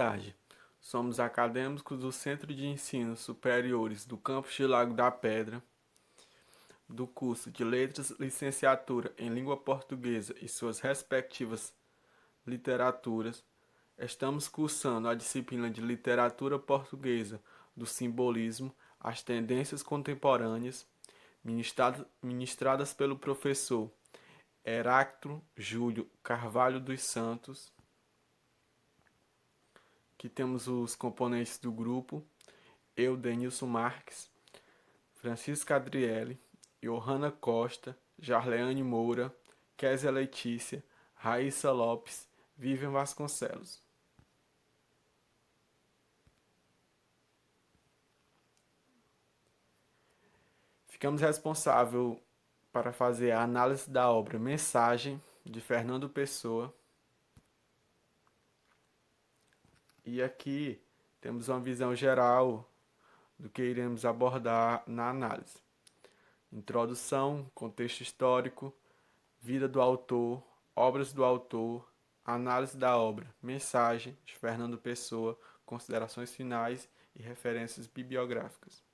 tarde. Somos acadêmicos do Centro de Ensino Superiores do Campus de Lago da Pedra, do curso de Letras Licenciatura em Língua Portuguesa e suas respectivas literaturas. Estamos cursando a disciplina de Literatura Portuguesa do Simbolismo, as Tendências Contemporâneas, ministradas pelo professor Heráclito Júlio Carvalho dos Santos, que temos os componentes do grupo: eu, Denilson Marques, Francisca Adriele, Johanna Costa, Jarleane Moura, Késia Letícia, Raíssa Lopes, Vivian Vasconcelos. Ficamos responsáveis para fazer a análise da obra Mensagem, de Fernando Pessoa. E aqui temos uma visão geral do que iremos abordar na análise: introdução, contexto histórico, vida do autor, obras do autor, análise da obra, mensagem de Fernando Pessoa, considerações finais e referências bibliográficas.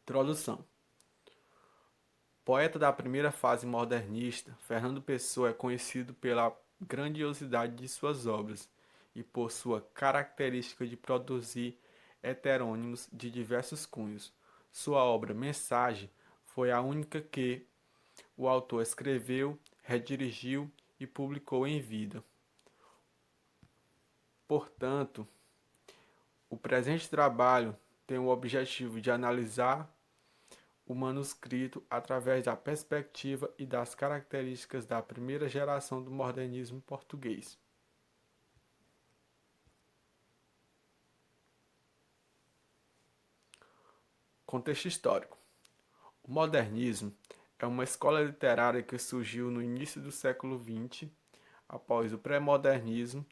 Introdução. Poeta da primeira fase modernista, Fernando Pessoa é conhecido pela grandiosidade de suas obras e por sua característica de produzir heterônimos de diversos cunhos. Sua obra Mensagem foi a única que o autor escreveu, redirigiu e publicou em vida. Portanto, o presente trabalho tem o objetivo de analisar o manuscrito através da perspectiva e das características da primeira geração do modernismo português. Contexto histórico. O modernismo é uma escola literária que surgiu no início do século XX, após o pré-modernismo,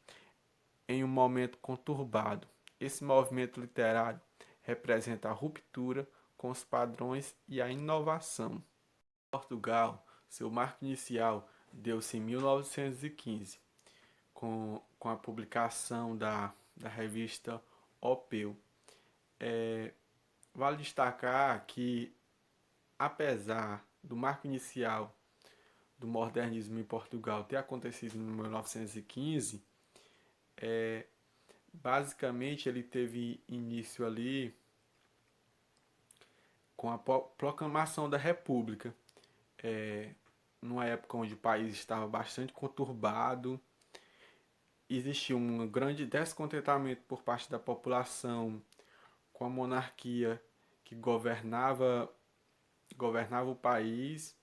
em um momento conturbado. Esse movimento literário representa a ruptura com os padrões e a inovação. Em Portugal, seu marco inicial deu-se em 1915, com a publicação da revista Opeu. Vale destacar que, apesar do marco inicial do modernismo em Portugal ter acontecido em 1915, basicamente ele teve início ali com a proclamação da República, numa época onde o país estava bastante conturbado, existia um grande descontentamento por parte da população com a monarquia que governava o país.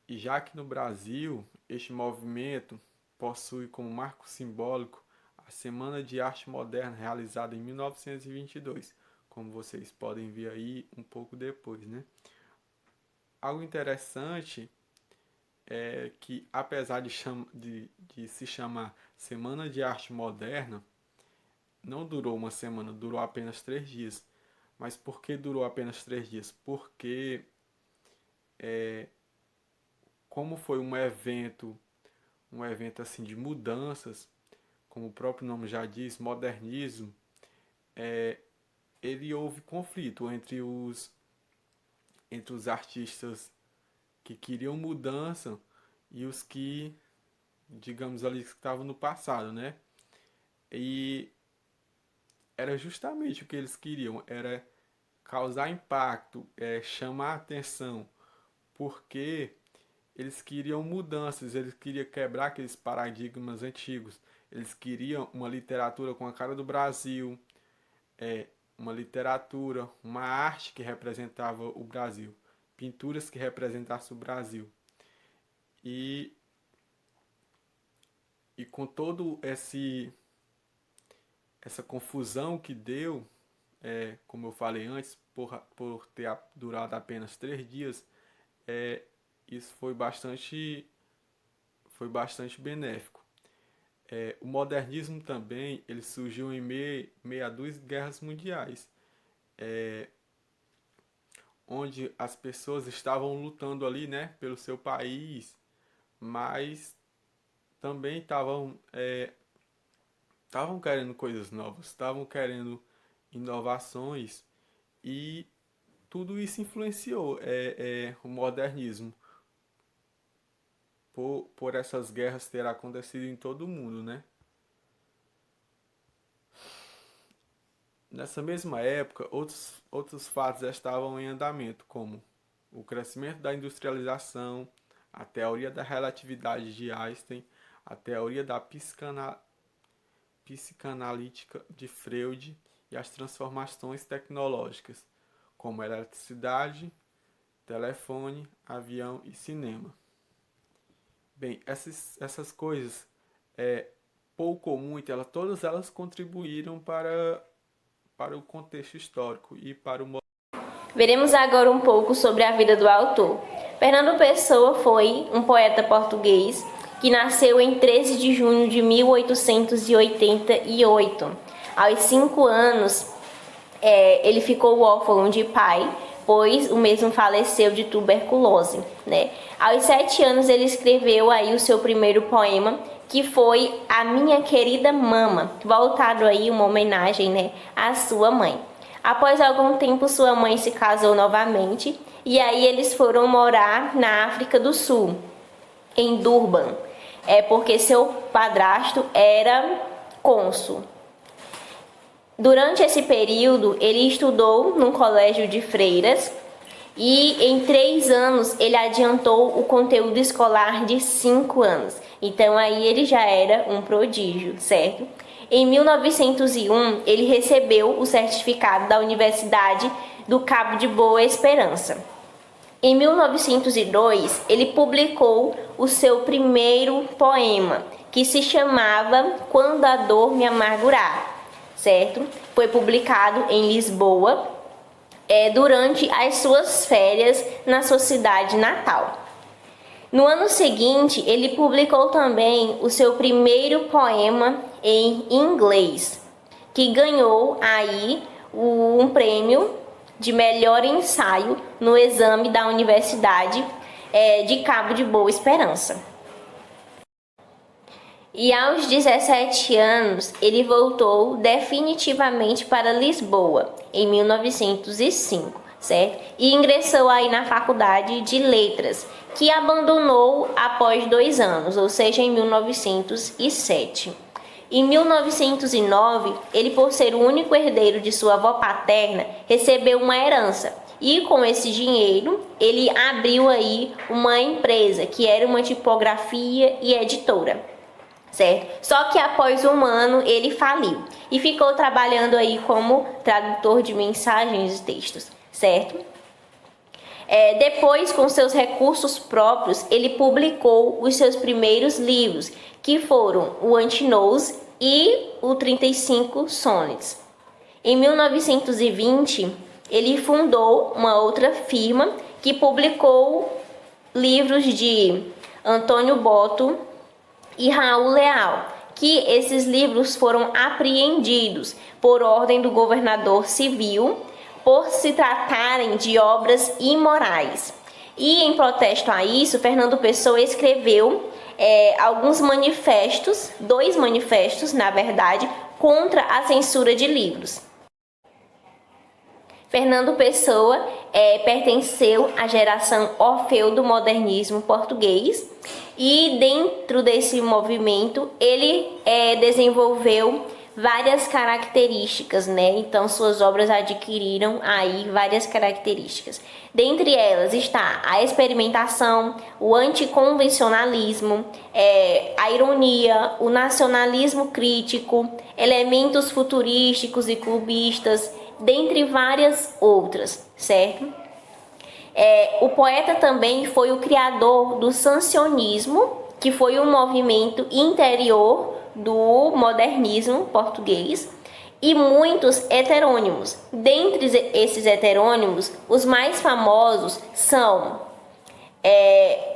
E já que no Brasil, este movimento possui como marco simbólico a Semana de Arte Moderna, realizada em 1922, como vocês podem ver aí um pouco depois, né? Algo interessante é que, apesar de se chamar Semana de Arte Moderna, não durou uma semana, durou apenas 3 dias. Mas por que durou apenas 3 dias? Porque, como foi um evento assim de mudanças, como o próprio nome já diz, modernismo, ele houve conflito entre os artistas que queriam mudança e os que, digamos ali, que estavam no passado, né? E era justamente o que eles queriam, era causar impacto, chamar atenção, porque eles queriam mudanças, eles queriam quebrar aqueles paradigmas antigos, eles queriam uma literatura com a cara do Brasil, uma literatura, uma arte que representava o Brasil, pinturas que representassem o Brasil. E, e com todo essa confusão que deu, como eu falei antes, por ter durado apenas 3 dias, isso foi bastante benéfico. O modernismo também ele surgiu em meio a 2 guerras mundiais, onde as pessoas estavam lutando ali, né, pelo seu país, mas também estavam querendo coisas novas, estavam querendo inovações e tudo isso influenciou o modernismo por essas guerras terem acontecido em todo o mundo, né? Nessa mesma época, outros fatos já estavam em andamento, como o crescimento da industrialização, a teoria da relatividade de Einstein, a teoria da psicanalítica de Freud e as transformações tecnológicas, como eletricidade, telefone, avião e cinema. Bem, essas coisas, pouco ou muito, todas elas contribuíram para o contexto histórico e para o. Veremos agora um pouco sobre a vida do autor. Fernando Pessoa foi um poeta português que nasceu em 13 de junho de 1888. Aos 5 anos, ele ficou órfão de pai, pois o mesmo faleceu de tuberculose, né? Aos 7 anos ele escreveu aí o seu primeiro poema, que foi A Minha Querida Mama, voltado aí uma homenagem, né, à sua mãe. Após algum tempo, sua mãe se casou novamente e aí eles foram morar na África do Sul, em Durban, porque seu padrasto era cônsul. Durante esse período, ele estudou num colégio de freiras e em 3 anos ele adiantou o conteúdo escolar de 5 anos. Então aí ele já era um prodígio, certo? Em 1901, ele recebeu o certificado da Universidade do Cabo de Boa Esperança. Em 1902, ele publicou o seu primeiro poema, que se chamava Quando a Dor Me Amargurar, certo? Foi publicado em Lisboa, durante as suas férias na sua cidade natal. No ano seguinte, ele publicou também o seu primeiro poema em inglês, que ganhou aí um prêmio de melhor ensaio no exame da Universidade de Cabo de Boa Esperança. E aos 17 anos, ele voltou definitivamente para Lisboa, em 1905, certo? E ingressou aí na Faculdade de Letras, que abandonou após 2 anos, ou seja, em 1907. Em 1909, ele, por ser o único herdeiro de sua avó paterna, recebeu uma herança. E com esse dinheiro, ele abriu aí uma empresa, que era uma tipografia e editora, certo? Só que após 1 ano ele faliu e ficou trabalhando aí como tradutor de mensagens e textos, certo? Depois, com seus recursos próprios, ele publicou os seus primeiros livros, que foram o Antinous e o 35 Sonnets. Em 1920, ele fundou uma outra firma que publicou livros de Antônio Boto e Raul Leal, que esses livros foram apreendidos por ordem do governador civil por se tratarem de obras imorais. E em protesto a isso, Fernando Pessoa escreveu alguns manifestos, 2 manifestos, na verdade, contra a censura de livros. Fernando Pessoa pertenceu à geração Orfeu do modernismo português e dentro desse movimento ele desenvolveu várias características, né? Então suas obras adquiriram aí várias características. Dentre elas está a experimentação, o anticonvencionalismo, a ironia, o nacionalismo crítico, elementos futurísticos e clubistas, dentre várias outras, certo? O poeta também foi o criador do sancionismo, que foi um movimento interior do modernismo português, e muitos heterônimos. Dentre esses heterônimos, os mais famosos são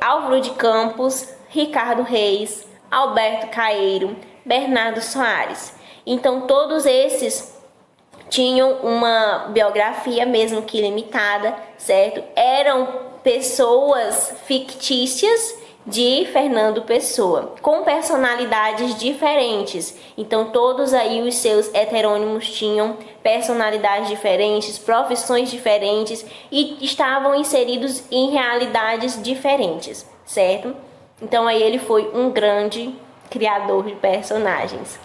Álvaro de Campos, Ricardo Reis, Alberto Caeiro, Bernardo Soares. Então todos esses tinham uma biografia mesmo que limitada, certo? Eram pessoas fictícias de Fernando Pessoa, com personalidades diferentes. Então todos aí os seus heterônimos tinham personalidades diferentes, profissões diferentes e estavam inseridos em realidades diferentes, certo? Então aí ele foi um grande criador de personagens.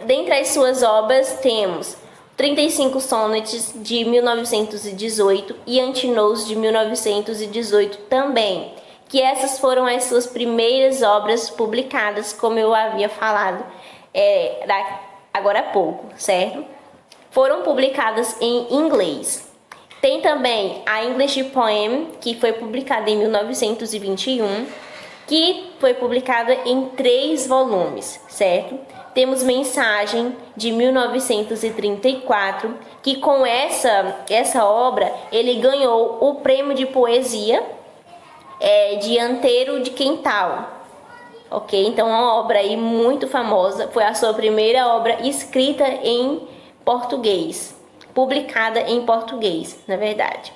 Dentre as suas obras temos 35 Sonnets de 1918 e Antinous de 1918 também, que essas foram as suas primeiras obras publicadas, como eu havia falado agora há pouco, certo? Foram publicadas em inglês. Tem também a English Poem, que foi publicada em 1921, que foi publicada em 3 volumes, certo? Temos Mensagem, de 1934, que com essa obra ele ganhou o prêmio de poesia Dianteiro de Quental. Ok? Então é uma obra aí muito famosa, foi a sua primeira obra escrita em português, publicada em português, na verdade.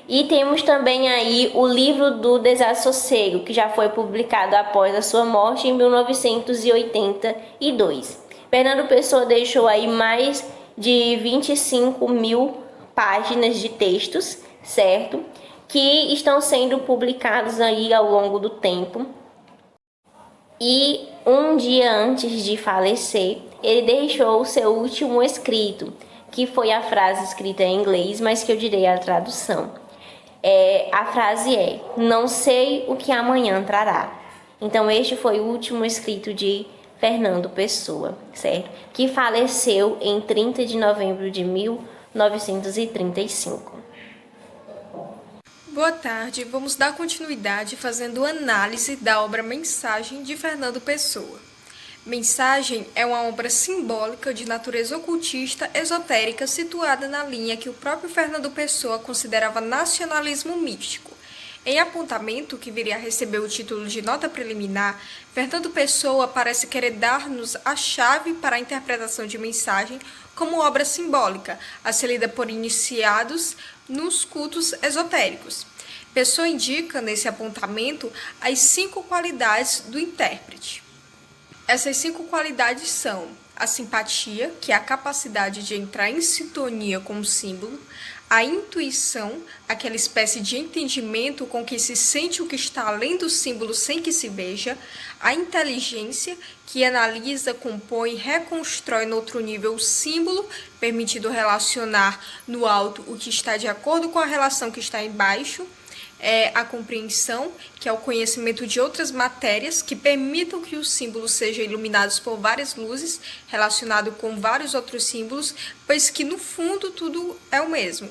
E temos também aí o livro do Desassossego, que já foi publicado após a sua morte em 1982. Fernando Pessoa deixou aí mais de 25.000 páginas de textos, certo? Que estão sendo publicados aí ao longo do tempo. E um dia antes de falecer, ele deixou o seu último escrito, que foi a frase escrita em inglês, mas que eu direi a tradução. A frase é: não sei o que amanhã trará. Então este foi o último escrito de Fernando Pessoa, certo? Que faleceu em 30 de novembro de 1935. Boa tarde, vamos dar continuidade fazendo análise da obra Mensagem de Fernando Pessoa. Mensagem é uma obra simbólica de natureza ocultista esotérica situada na linha que o próprio Fernando Pessoa considerava nacionalismo místico. Em Apontamento, que viria a receber o título de nota preliminar, Fernando Pessoa parece querer dar-nos a chave para a interpretação de Mensagem como obra simbólica, a ser lida por iniciados nos cultos esotéricos. Pessoa indica, nesse apontamento, as 5 qualidades do intérprete. Essas 5 qualidades são a simpatia, que é a capacidade de entrar em sintonia com o símbolo, a intuição, aquela espécie de entendimento com que se sente o que está além do símbolo sem que se veja, a inteligência, que analisa, compõe e reconstrói no outro nível o símbolo, permitindo relacionar no alto o que está de acordo com a relação que está embaixo, a compreensão, que é o conhecimento de outras matérias que permitam que os símbolos sejam iluminados por várias luzes, relacionado com vários outros símbolos, pois que no fundo tudo é o mesmo.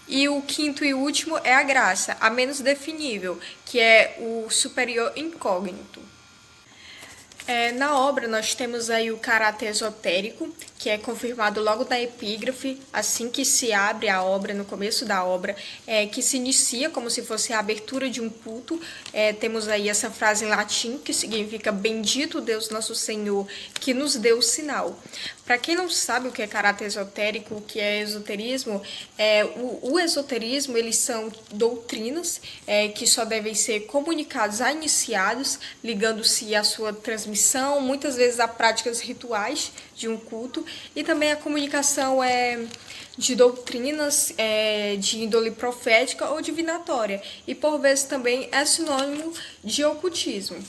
E o quinto e último é a graça, a menos definível, que é o superior incógnito. Na obra nós temos aí o caráter esotérico, que é confirmado logo na epígrafe, assim que se abre a obra, no começo da obra, que se inicia como se fosse a abertura de um culto. Temos aí essa frase em latim, que significa bendito Deus nosso Senhor, que nos deu o sinal. Para quem não sabe o que é caráter esotérico, o que é esoterismo, o esoterismo, eles são doutrinas que só devem ser comunicadas a iniciados, ligando-se à sua transmissão, muitas vezes a práticas rituais de um culto, e também a comunicação de doutrinas de índole profética ou divinatória, e por vezes também é sinônimo de ocultismo.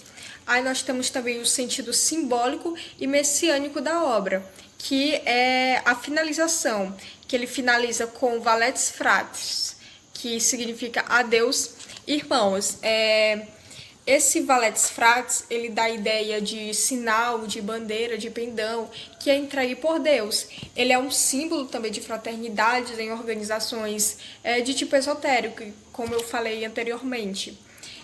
Aí nós temos também o sentido simbólico e messiânico da obra, que é a finalização, que ele finaliza com Valetes Fratres, que significa adeus, irmãos. Esse Valetes Fratres, ele dá a ideia de sinal, de bandeira, de pendão, que é entregue por Deus. Ele é um símbolo também de fraternidades em organizações de tipo esotérico, como eu falei anteriormente.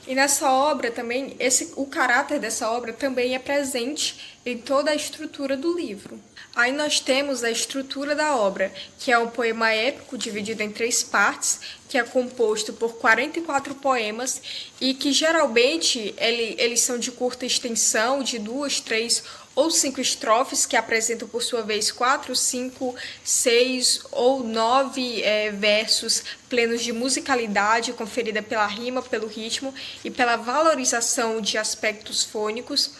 E nessa obra também, o caráter dessa obra também é presente em toda a estrutura do livro. Aí nós temos a estrutura da obra, que é um poema épico dividido em 3 partes, que é composto por 44 poemas e que geralmente eles são de curta extensão, de 2, 3 ou 5 estrofes, que apresentam por sua vez 4, 5, 6 ou 9 versos plenos de musicalidade, conferida pela rima, pelo ritmo e pela valorização de aspectos fônicos.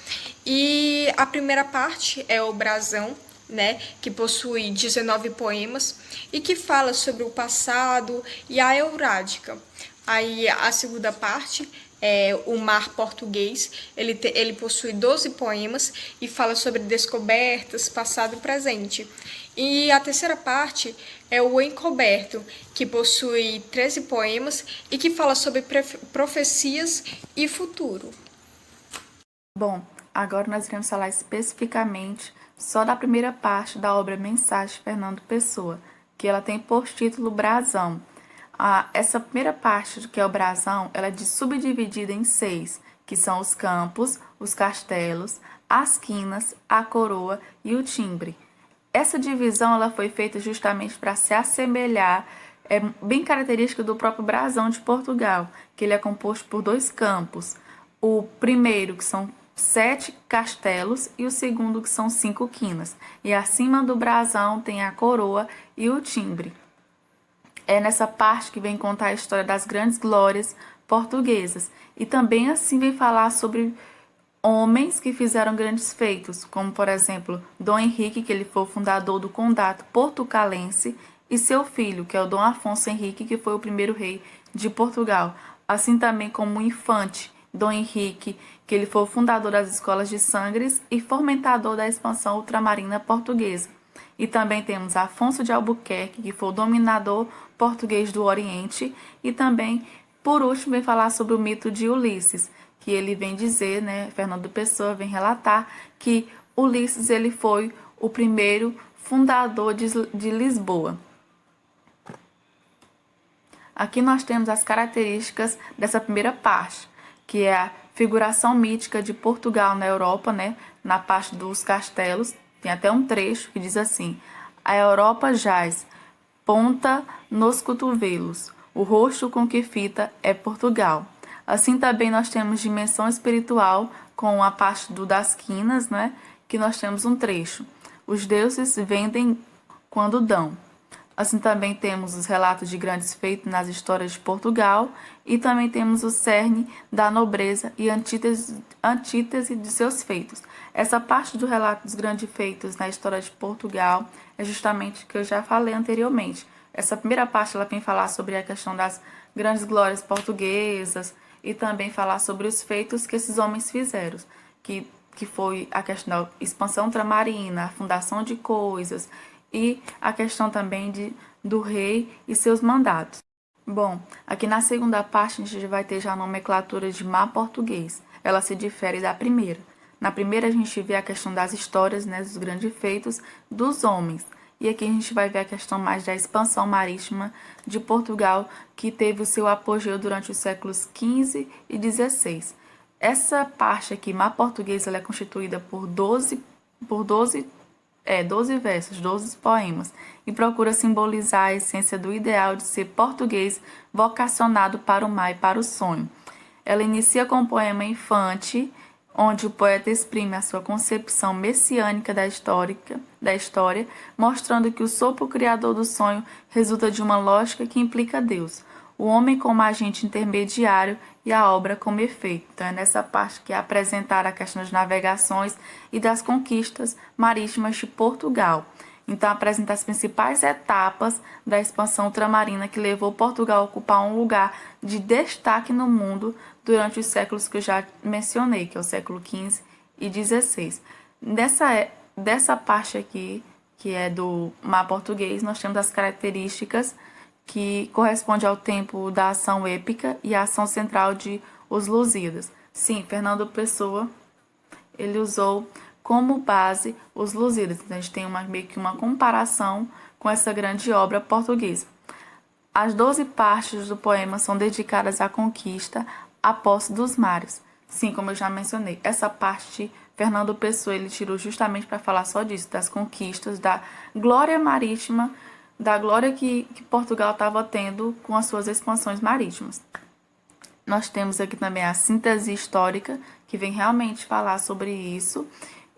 E a primeira parte é o brasão, né, que possui 19 poemas e que fala sobre o passado e a Eurádica. Aí a segunda parte é o Mar Português, ele possui 12 poemas e fala sobre descobertas, passado e presente. E a terceira parte é o Encoberto, que possui 13 poemas e que fala sobre profecias e futuro. Bom, agora nós iremos falar especificamente só da primeira parte da obra Mensagem de Fernando Pessoa, que ela tem por título Brasão. Essa primeira parte, que é o brasão, ela é subdividida em 6, que são os campos, os castelos, as quinas, a coroa e o timbre. Essa divisão ela foi feita justamente para se assemelhar, é bem característica do próprio brasão de Portugal, que ele é composto por 2 campos. O primeiro, que são 7 castelos, e o segundo, que são 5 quinas. E acima do brasão tem a coroa e o timbre. É nessa parte que vem contar a história das grandes glórias portuguesas. E também assim vem falar sobre homens que fizeram grandes feitos, como por exemplo, Dom Henrique, que ele foi o fundador do condado portucalense, e seu filho, que é o Dom Afonso Henrique, que foi o primeiro rei de Portugal. Assim também como o infante Dom Henrique, que ele foi o fundador das escolas de Sangres e fomentador da expansão ultramarina portuguesa. E também temos Afonso de Albuquerque, que foi o dominador português do Oriente. E também, por último, vem falar sobre o mito de Ulisses, que ele vem dizer, né, Fernando Pessoa vem relatar que Ulisses ele foi o primeiro fundador de Lisboa. Aqui nós temos as características dessa primeira parte, que é a figuração mítica de Portugal na Europa, né, na parte dos castelos. Tem até um trecho que diz assim: a Europa jaz, ponta nos cotovelos, o rosto com que fita é Portugal. Assim também nós temos dimensão espiritual com a parte das quinas, né, que nós temos um trecho: os deuses vendem quando dão. Assim também temos os relatos de grandes feitos nas histórias de Portugal e também temos o cerne da nobreza e antítese de seus feitos. Essa parte do relato dos grandes feitos na história de Portugal é justamente o que eu já falei anteriormente. Essa primeira parte ela vem falar sobre a questão das grandes glórias portuguesas e também falar sobre os feitos que esses homens fizeram, que foi a questão da expansão ultramarina, a fundação de coisas e a questão também do rei e seus mandatos. Bom, aqui na segunda parte a gente vai ter já a nomenclatura de mar português. Ela se difere da primeira. Na primeira a gente vê a questão das histórias, né, dos grandes feitos dos homens. E aqui a gente vai ver a questão mais da expansão marítima de Portugal, que teve o seu apogeu durante os séculos XV e XVI. Essa parte aqui, mar português, ela é constituída por 12 versos, 12 poemas, e procura simbolizar a essência do ideal de ser português vocacionado para o mar e para o sonho. Ela inicia com o poema Infante, onde o poeta exprime a sua concepção messiânica da história, mostrando que o sopro criador do sonho resulta de uma lógica que implica Deus, o homem como agente intermediário e a obra como efeito. Então, é nessa parte que é apresentar a questão das navegações e das conquistas marítimas de Portugal. Então, apresenta as principais etapas da expansão ultramarina que levou Portugal a ocupar um lugar de destaque no mundo durante os séculos que eu já mencionei, que é o século XV e XVI. Dessa parte aqui, que é do mar português, nós temos as características que corresponde ao tempo da ação épica e a ação central de Os Lusíadas. Sim, Fernando Pessoa, ele usou como base Os Lusíadas. Então, a gente tem meio que uma comparação com essa grande obra portuguesa. As 12 partes do poema são dedicadas à conquista, à posse dos mares. Sim, como eu já mencionei, essa parte Fernando Pessoa ele tirou justamente para falar só disso, das conquistas, da glória marítima, da glória que Portugal estava tendo com as suas expansões marítimas. Nós temos aqui também a síntese histórica, que vem realmente falar sobre isso,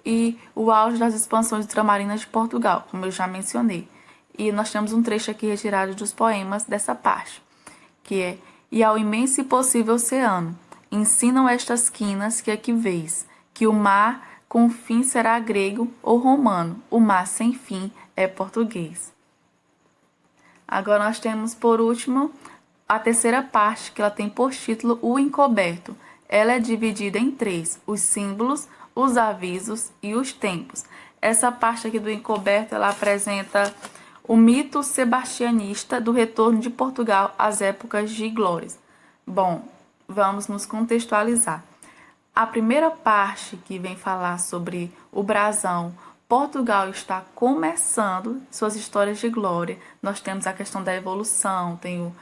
e o auge das expansões ultramarinas de Portugal, como eu já mencionei. E nós temos um trecho aqui retirado dos poemas dessa parte, que é: e ao imenso e possível oceano, ensinam estas quinas que aqui vês, que o mar com fim será grego ou romano, o mar sem fim é português. Agora nós temos, por último, a terceira parte, que ela tem por título O Encoberto. Ela é dividida em três: os símbolos, os avisos e os tempos. Essa parte aqui do encoberto, ela apresenta o mito sebastianista do retorno de Portugal às épocas de glórias. Bom, vamos nos contextualizar. A primeira parte, que vem falar sobre o brasão, Portugal está começando suas histórias de glória. Nós temos a questão da evolução, tem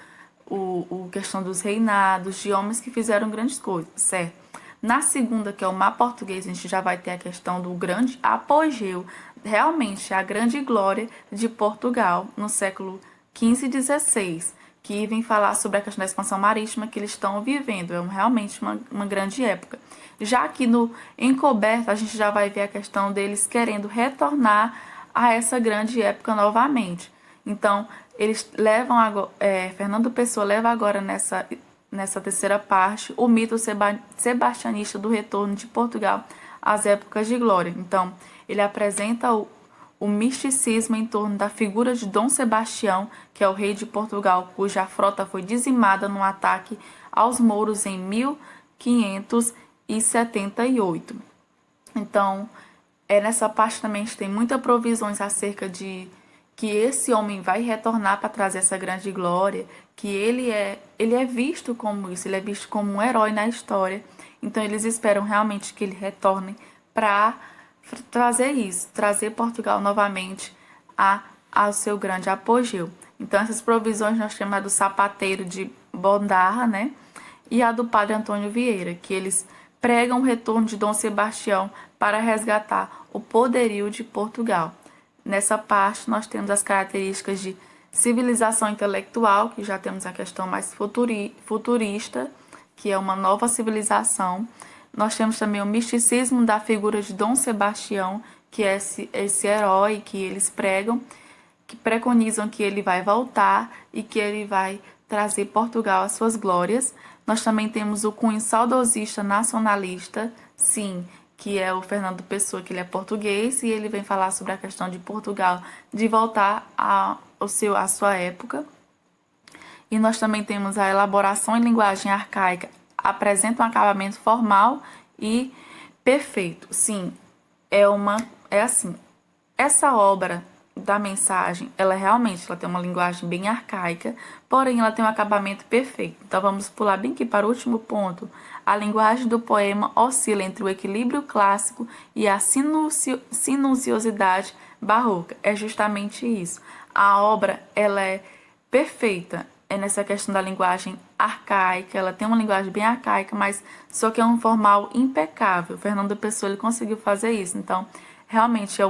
o questão dos reinados, de homens que fizeram grandes coisas, certo? Na segunda, que é o mar português, a gente já vai ter a questão do grande apogeu, realmente a grande glória de Portugal no século XV e XVI, que vem falar sobre a questão da expansão marítima que eles estão vivendo. É realmente uma grande época. Já aqui no encoberto, a gente já vai ver a questão deles querendo retornar a essa grande época novamente. Então, eles levam agora, Fernando Pessoa leva agora nessa terceira parte o mito sebastianista do retorno de Portugal às épocas de glória. Então, ele apresenta o misticismo em torno da figura de Dom Sebastião, que é o rei de Portugal, cuja frota foi dizimada num ataque aos mouros em 1578. Então, nessa parte também a gente tem muitas provisões acerca de que esse homem vai retornar para trazer essa grande glória, que ele é visto como isso, ele é visto como um herói na história. Então, eles esperam realmente que ele retorne para trazer isso, trazer Portugal novamente ao seu grande apogeu. Então, essas provisões nós temos a do sapateiro de Bondarra, né? E a do padre Antônio Vieira, que eles pregam o retorno de Dom Sebastião para resgatar o poderio de Portugal. Nessa parte, nós temos as características de civilização intelectual, que já temos a questão mais futurista, que é uma nova civilização. Nós temos também o misticismo da figura de Dom Sebastião, que é esse herói que eles pregam, que preconizam que ele vai voltar e que ele vai trazer Portugal às suas glórias. Nós também temos o cunho saudosista nacionalista, sim, que é o Fernando Pessoa, que ele é português, e ele vem falar sobre a questão de Portugal, de voltar à sua época. E nós também temos a elaboração em linguagem arcaica, apresenta um acabamento formal e perfeito. Sim, é assim, essa obra da mensagem, ela tem uma linguagem bem arcaica, porém ela tem um acabamento perfeito. Então vamos pular bem aqui para o último ponto. A linguagem do poema oscila entre o equilíbrio clássico e a sinuosidade barroca. É justamente isso. A obra, ela é perfeita. É nessa questão da linguagem arcaica, ela tem uma linguagem bem arcaica, mas só que é um formal impecável. Fernando Pessoa, ele conseguiu fazer isso. Então, realmente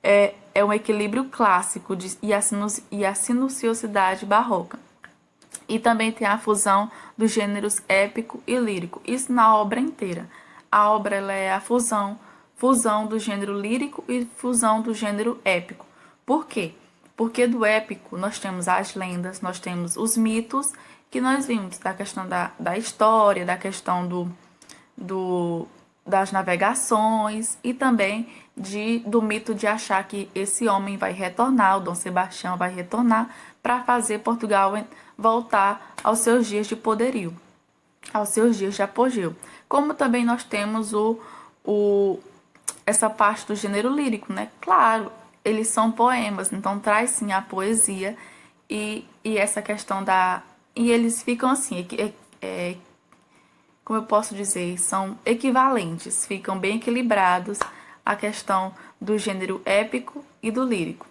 é um equilíbrio clássico e a sinuosidade barroca. E também tem a fusão dos gêneros épico e lírico. Isso na obra inteira. A obra, ela é a fusão do gênero lírico e fusão do gênero épico. Por quê? Porque do épico nós temos as lendas, nós temos os mitos, que nós vimos da questão da história, da questão das navegações e também do mito de achar que esse homem vai retornar, o Dom Sebastião vai retornar para fazer Portugal voltar aos seus dias de poderio, aos seus dias de apogeu. Como também nós temos essa parte do gênero lírico, né? Claro, eles são poemas, então traz sim a poesia e essa questão e eles ficam assim, como eu posso dizer, são equivalentes, ficam bem equilibrados a questão do gênero épico e do lírico.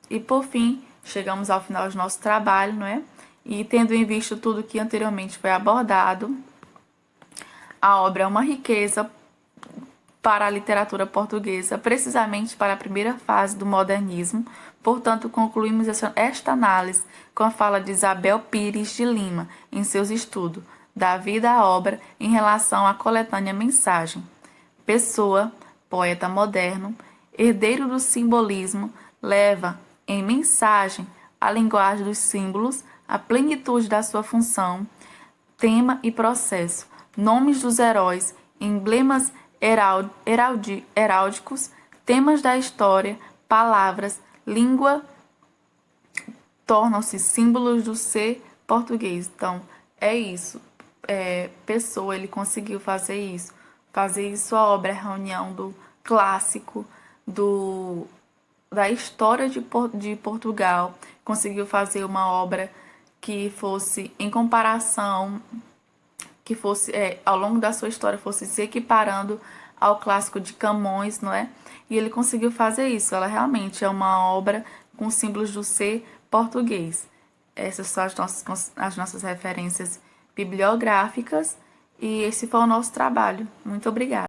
E por fim, chegamos ao final do nosso trabalho, não é? E tendo em vista tudo que anteriormente foi abordado, a obra é uma riqueza para a literatura portuguesa, precisamente para a primeira fase do modernismo. Portanto, concluímos esta análise com a fala de Isabel Pires de Lima, em seus estudos da vida à obra em relação à coletânea Mensagem. Pessoa, poeta moderno, herdeiro do simbolismo, leva em mensagem a linguagem dos símbolos, a plenitude da sua função, tema e processo, nomes dos heróis, emblemas heráldicos, temas da história, palavras, língua, tornam-se símbolos do ser português. Então, é isso. Pessoa, ele conseguiu fazer isso. A obra é a reunião do clássico, da história de Portugal. Conseguiu fazer uma obra que fosse em comparação, que fosse, ao longo da sua história, fosse se equiparando ao clássico de Camões, não é? E ele conseguiu fazer isso. Ela realmente é uma obra com símbolos do ser português. Essas são as nossas referências bibliográficas e esse foi o nosso trabalho. Muito obrigada.